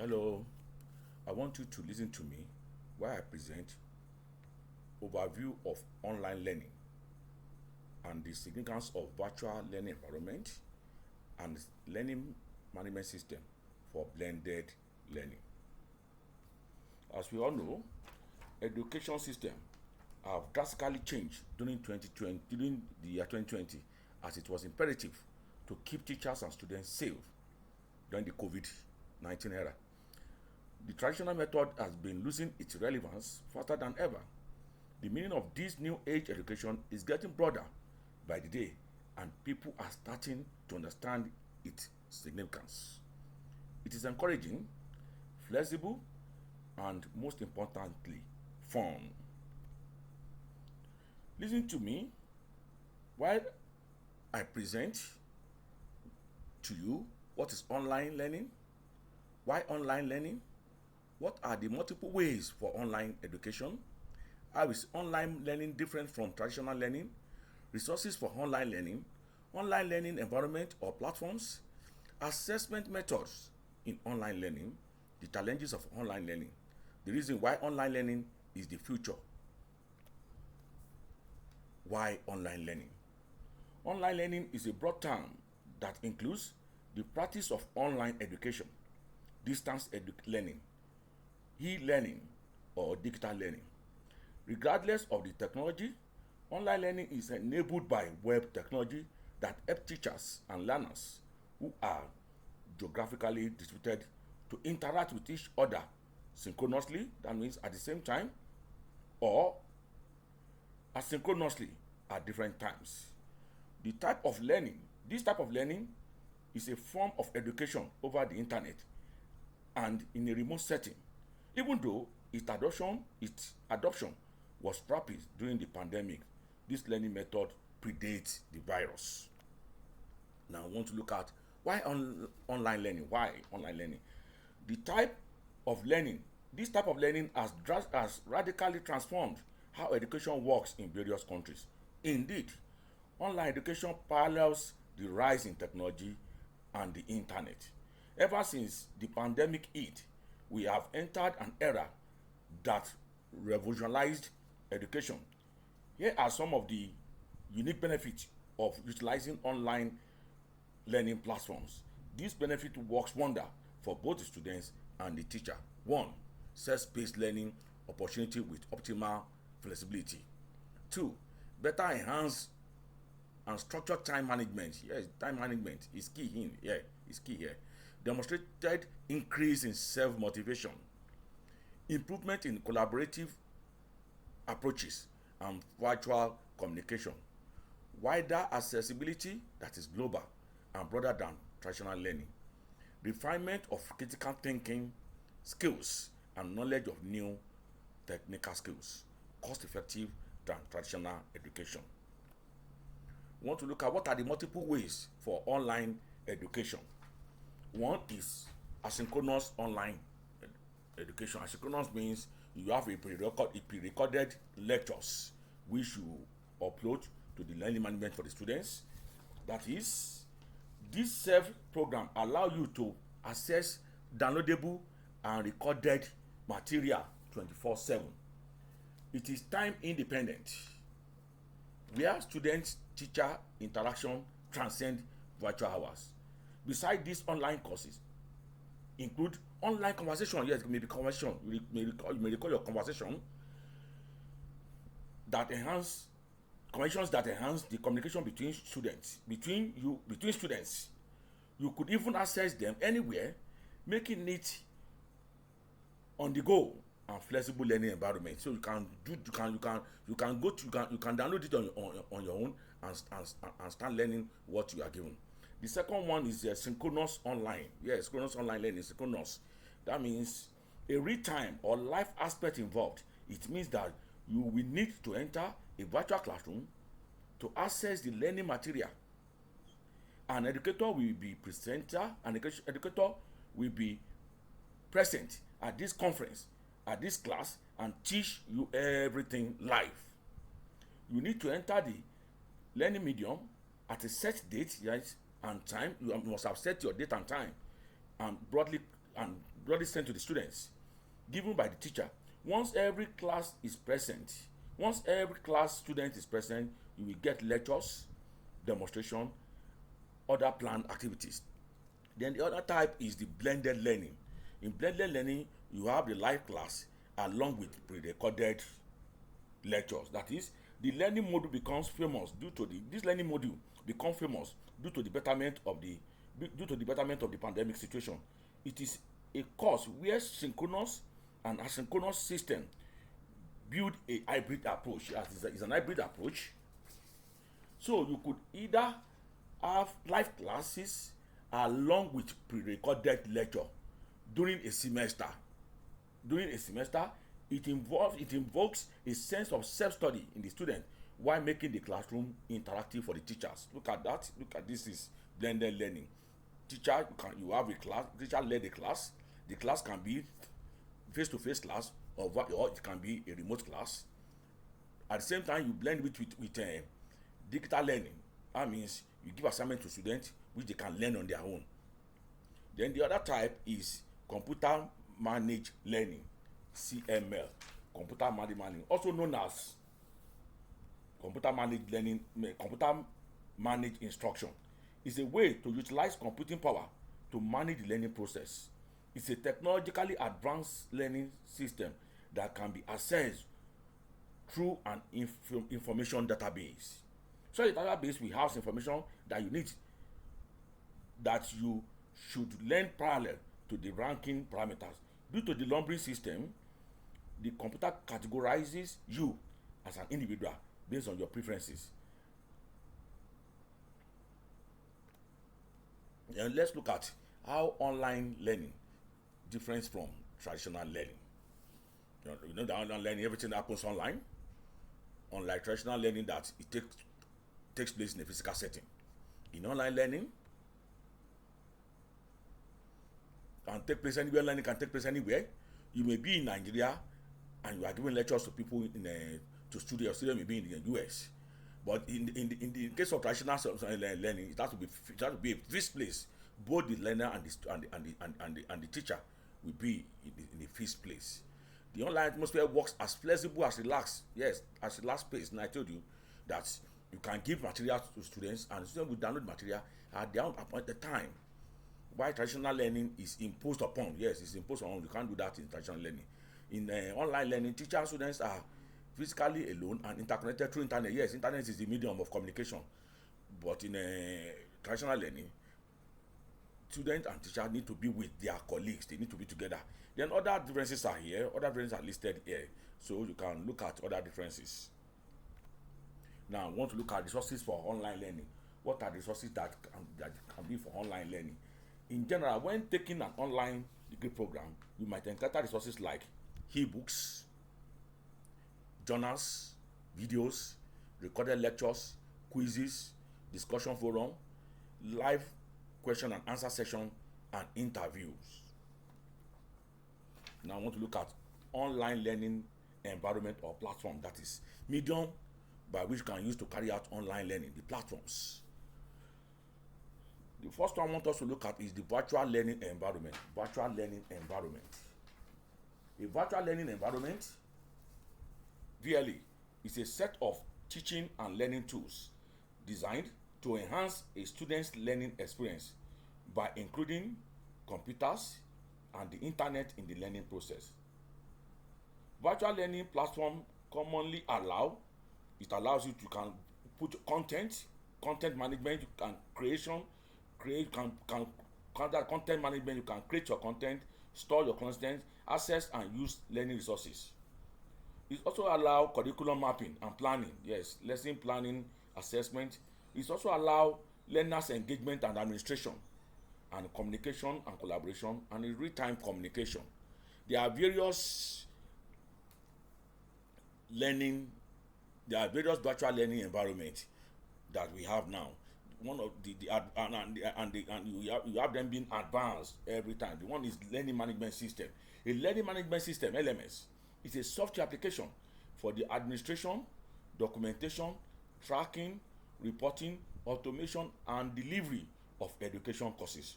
Hello, I want you to listen to me while I present overview of online learning and the significance of virtual learning environment and learning management system for blended learning. As we all know, education system have drastically changed during the year 2020 as it was imperative to keep teachers and students safe during the COVID-19 era. The traditional method has been losing its relevance faster than ever. The meaning of this new age education is getting broader by the day, and people are starting to understand its significance. It is encouraging, flexible, and most importantly, fun. Listen to me while I present to you what is online learning, why online learning, what are the multiple ways for online education, how is online learning different from traditional learning, resources for online learning environment or platforms, assessment methods in online learning, the challenges of online learning, the reason why online learning is the future. Why online learning? Online learning is a broad term that includes the practice of online education, distance learning, e-learning, or digital learning. Regardless of the technology, online learning is enabled by web technology that help teachers and learners who are geographically distributed to interact with each other synchronously, that means at the same time, or asynchronously at different times. The type of learning, this type of learning is a form of education over the internet and in a remote setting, even though its adoption was rapid during the pandemic. This learning method predates the virus. Now I want to look at why online learning. Why online learning? The type of learning, this type of learning has radically transformed how education works in various countries. Indeed, online education parallels the rise in technology and the internet. Ever since the pandemic hit, we have entered an era that revolutionized education. Here are some of the unique benefits of utilizing online learning platforms. This benefit works wonder for both the students and the teacher. One, self-paced learning opportunity with optimal flexibility. Two, better enhanced and structured time management. Yes, time management is key in here. Is key here. Demonstrated increase in self-motivation, improvement in collaborative approaches and virtual communication, wider accessibility that is global and broader than traditional learning, refinement of critical thinking skills and knowledge of new technical skills, cost effective than traditional education. We want to look at what are the multiple ways for online education. One is asynchronous online education. Asynchronous means you have a pre-recorded lectures which you upload to the learning management for the students. That is, this self program allow you to access downloadable and recorded material 24/7. It is time independent, where student teacher interaction transcend virtual hours. Besides these online courses include online conversation. Yes, it may be conversation. You may record your conversation that enhance conversations that enhance the communication between students, between students. You could even access them anywhere, making it on the go and flexible learning environment. So you can download it on your own and start learning what you are given. The second one is synchronous online. Yes, synchronous online learning. Synchronous, that means a real time or live aspect involved. It means that you will need to enter a virtual classroom to access the learning material. An educator will be presenter, educator will be present at this conference, at this class, and teach you everything live. You need to enter the learning medium at a set date, yes, and time. You must have set your date and time, and periodically sent to the students, given by the teacher. Once every class student is present, you will get lectures, demonstration, other planned activities. Then the other type is the blended learning. In blended learning, you have the live class along with pre-recorded lectures. That is, the learning module becomes famous due to this learning module becomes famous due to the betterment of the pandemic situation. It is a course where synchronous and asynchronous system build a hybrid approach. It's an hybrid approach. So you could either have live classes along with pre-recorded lecture during a semester. It invokes a sense of self-study in the student while making the classroom interactive for the teachers. Look at that. Look at this is blended learning. You have a class. Teacher led a class. The class can be face-to-face class or it can be a remote class. At the same time, you blend with digital learning. That means you give assignment to students which they can learn on their own. Then the other type is computer managed learning, CML, computer managed learning, also known as computer managed learning, computer managed instruction. Is a way to utilize computing power to manage the learning process. It's a technologically advanced learning system that can be accessed through an information database. So the database will have information that you need, that you should learn parallel to the ranking parameters. Due to the lumbering system, the computer categorizes you as an individual based on your preferences. And let's look at how online learning differs from traditional learning. You know that online learning, everything happens online. Unlike traditional learning that it takes place in a physical setting. In online learning, learning can take place anywhere. You may be in Nigeria and you are giving lectures to people to students may be in the US. But in the case of traditional learning, it has to be a fixed place. Both the learner and the teacher will be in a fixed place. The online atmosphere works as flexible as relaxed. Yes, as relaxed pace. And I told you that you can give material to students and students will download material at their own appointed time. While traditional learning is imposed upon. Yes, it's imposed upon. You can't do that in traditional learning. In online learning, teachers and students are physically alone and interconnected through internet. Yes, internet is the medium of communication. But in traditional learning, students and teachers need to be with their colleagues. They need to be together. Then other differences are here. Other differences are listed here. So you can look at other differences. Now, I want to look at resources for online learning. What are the resources that can be for online learning? In general, when taking an online degree program, you might encounter resources like e-books, journals, videos, recorded lectures, quizzes, discussion forum, live question and answer session, and interviews. Now I want to look at online learning environment or platform, that is medium by which you can use to carry out online learning, the platforms. The first one I want us to look at is the virtual learning environment. Virtual learning environment. A virtual learning environment, VLE, is a set of teaching and learning tools designed to enhance a student's learning experience by including computers and the internet in the learning process. Virtual learning platform commonly allows you to can put content management, you can content management, you can create your content, store your content, access and use learning resources. It also allows curriculum mapping and planning. Yes, lesson planning, assessment. It also allows learners engagement and administration, and communication and collaboration, and real-time communication. There are various virtual learning environments that we have now. One of you have them being advanced every time. The one is learning management system. A learning management system, LMS, is a software application for the administration, documentation, tracking, reporting, automation, and delivery of education courses,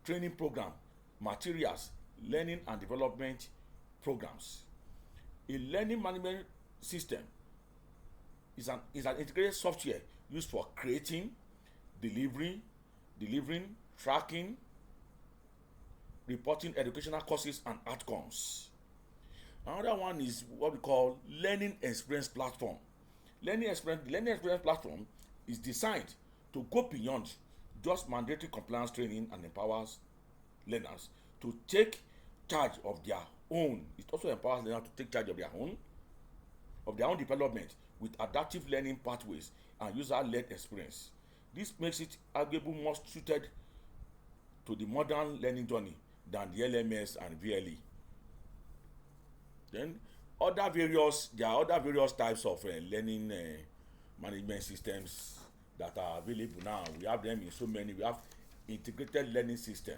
training program, materials, learning and development programs. A learning management system is an integrated software used for creating, delivering, tracking, reporting educational courses and outcomes. Another one is what we call learning experience platform. Learning experience platform is designed to go beyond just mandatory compliance training and empowers learners to take charge of their own. It also empowers learners to take charge of their own development with adaptive learning pathways and user-led experience. This makes it arguably more suited to the modern learning journey than the LMS and VLE. Then there are other various types of learning management systems that are available now. We have them in so many. We have integrated learning system.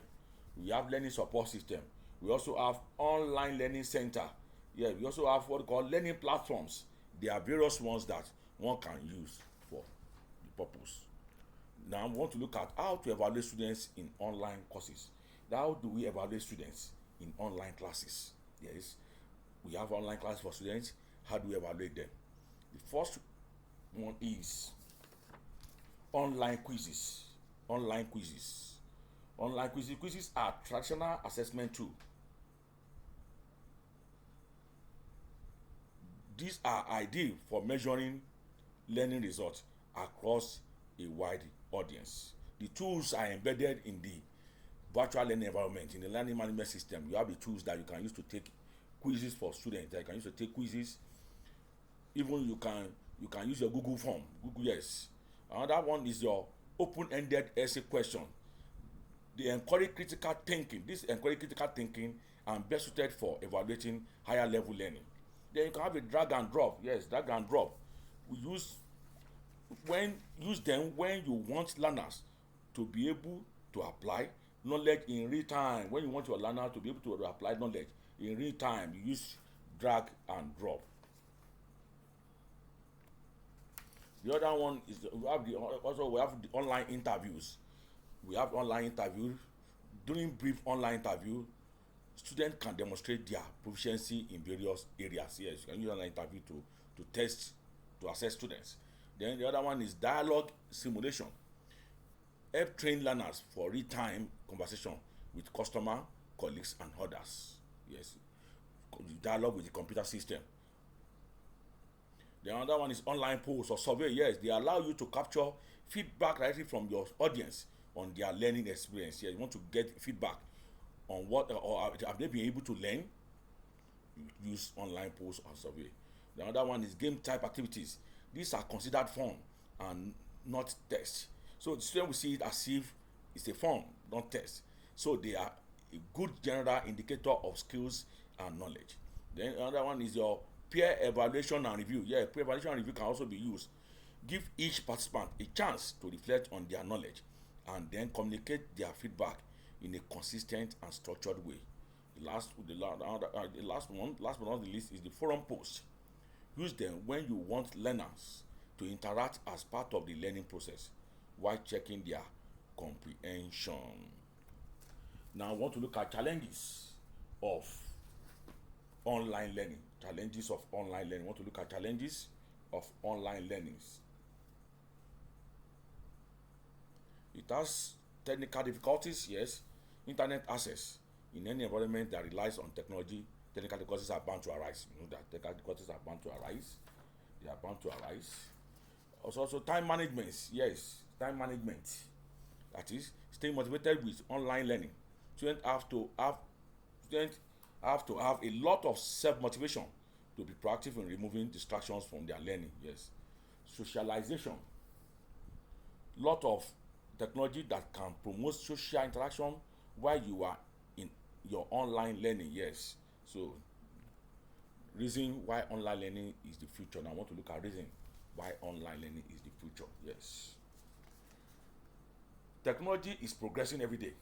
We have learning support system. We also have online learning center. Yeah, we also have what we call learning platforms. There are various ones that one can use for the purpose. Now we want to look at how to evaluate students in online courses. How do we evaluate students in online classes? Yes, we have online classes for students. How do we evaluate them? The first one is online quizzes. Quizzes are traditional assessment tool. These are ideal for measuring learning results across a wide audience. The tools are embedded in the virtual learning environment. In the learning management system, you have the tools that you can use to take quizzes for students. That you can use to take quizzes. Even you can use your Google form. Yes. Another one is your open-ended essay question. They encourage critical thinking. This encourage critical thinking and best suited for evaluating higher level learning. Then you can have a drag and drop. Yes, drag and drop. We use them when you want learners to be able to apply knowledge in real time. When you want your learner to be able to apply knowledge in real time, you use drag and drop. The other one is we have the online interviews. We have online interviews. During brief online interview, students can demonstrate their proficiency in various areas. Yes, you can use online interview to assess students. Then the other one is dialogue simulation. Help train learners for real-time conversation with customer, colleagues, and others. Yes, dialogue with the computer system. The other one is online polls or survey. Yes, they allow you to capture feedback directly from your audience on their learning experience. Yes, you want to get feedback on what or have they been able to learn. You use online polls or survey. The other one is game type activities. These are considered fun and not test. So the student will see it as if it's a fun, not test. So they are a good general indicator of skills and knowledge. Then another one is your peer evaluation and review. Yeah, peer evaluation and review can also be used. Give each participant a chance to reflect on their knowledge and then communicate their feedback in a consistent and structured way. The last but not the least, is the forum post. Use them when you want learners to interact as part of the learning process while checking their comprehension. Now I want to look at challenges of online learning. Challenges of online learning. I want to look at challenges of online learnings. It has technical difficulties, yes. Internet access in any environment that relies on technology, technical difficulties are bound to arise. You know that technical difficulties are bound to arise. They are bound to arise. Also time management, yes, time management. That is, staying motivated with online learning. Students have to have a lot of self-motivation to be proactive in removing distractions from their learning. Yes. Socialization. Lot of technology that can promote social interaction while you are in your online learning. Yes. So reason why online learning is the future. Now I want to look at reason why online learning is the future. Yes. Technology is progressing every day.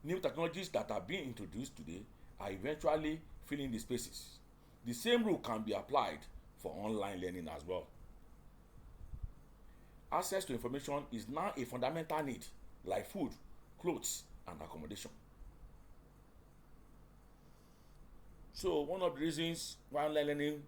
New technologies that are being introduced today are eventually filling the spaces. The same rule can be applied for online learning as well. Access to information is now a fundamental need, like food, clothes, and accommodation. So one of the reasons why online learning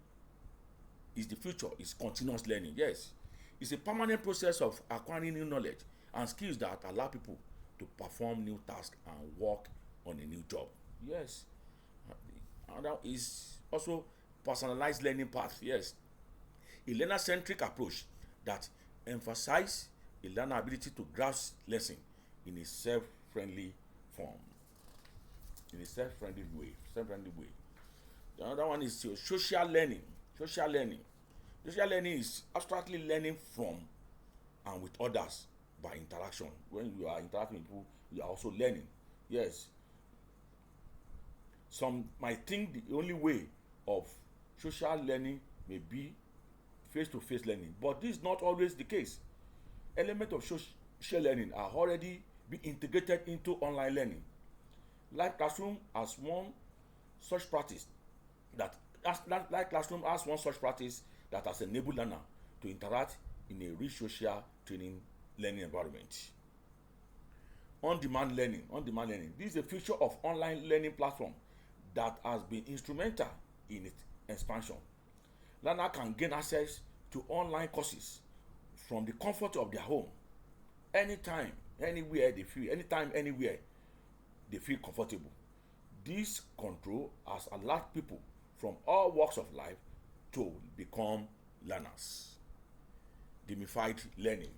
is the future is continuous learning. Yes, it's a permanent process of acquiring new knowledge and skills that allow people to perform new tasks and work on a new job. Yes, another is also personalized learning path. Yes, a learner-centric approach that emphasizes a learner ability to grasp lesson in a self-friendly form, in a self-friendly way. The other one is social learning. Social learning. Social learning is abstractly learning from and with others by interaction. When you are interacting with people, you are also learning. Yes. Some might think the only way of social learning may be face-to-face learning, but this is not always the case. Elements of social learning are already being integrated into online learning. Live classroom as one such practice like classroom has one such practice that has enabled learner to interact in a rich social training learning environment. On-demand learning. This is a feature of online learning platform that has been instrumental in its expansion. Learner can gain access to online courses from the comfort of their home, anytime, anywhere they feel comfortable. This control has allowed people from all walks of life to become learners. Gamified learning.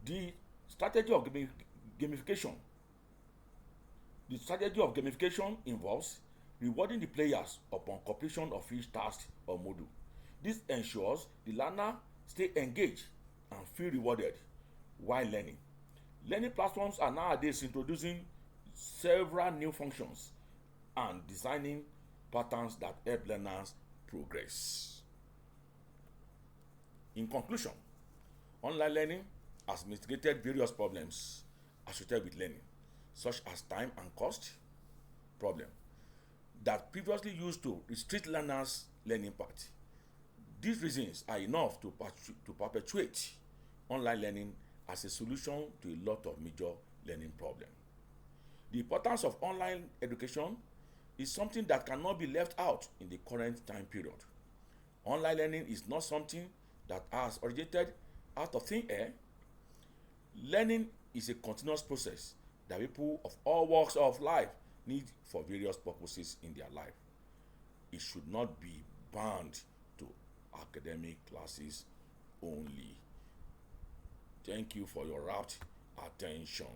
The strategy of gamification. The strategy of gamification involves rewarding the players upon completion of each task or module. This ensures the learner stay engaged and feel rewarded while learning. Learning platforms are nowadays introducing several new functions and designing patterns that help learners progress. In conclusion, online learning has mitigated various problems associated with learning, such as time and cost problem that previously used to restrict learners' learning path. These reasons are enough to perpetuate online learning as a solution to a lot of major learning problems. The importance of online education is something that cannot be left out in the current time period. Online learning is not something that has originated out of thin air. Learning is a continuous process that people of all walks of life need for various purposes in their life. It should not be bound to academic classes only. Thank you for your rapt attention.